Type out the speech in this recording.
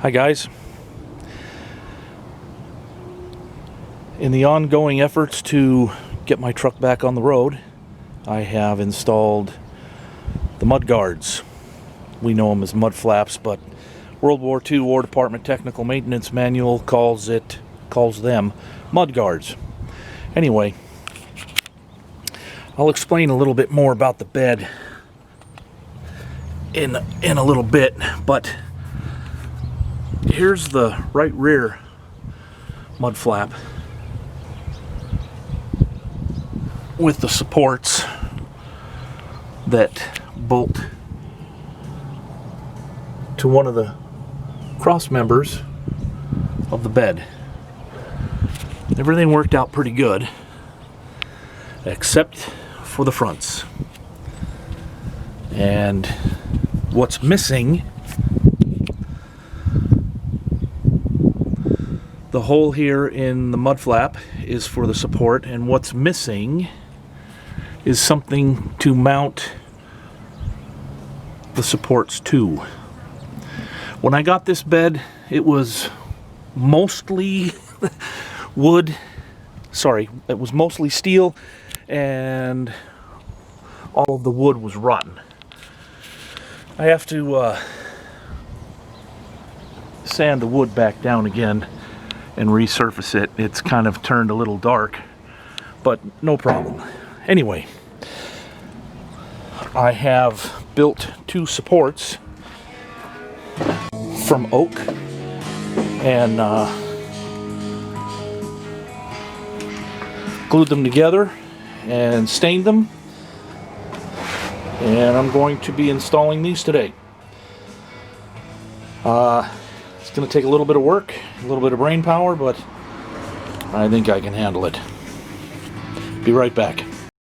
Hi guys. In the ongoing efforts to get my truck back on the road, I have installed the mud guards. We know them as mud flaps, but World War II War Department Technical Maintenance Manual calls them mud guards. Anyway, I'll explain a little bit more about the bed in a little bit, but here's the right rear mud flap with the supports that bolt to one of the cross members of the bed. Everything worked out pretty good except for the fronts. And what's missing, the hole here in the mud flap is for the support, and what's missing is something to mount the supports to. When I got this bed, it was mostly it was mostly steel, and all of the wood was rotten. I have to sand the wood back down again and resurface it. It's kind of turned a little dark, but no problem. Anyway, I have built two supports from oak and glued them together and stained them, and I'm going to be installing these today. It's going to take a little bit of work, a little bit of brain power, but I think I can handle it. Be right back.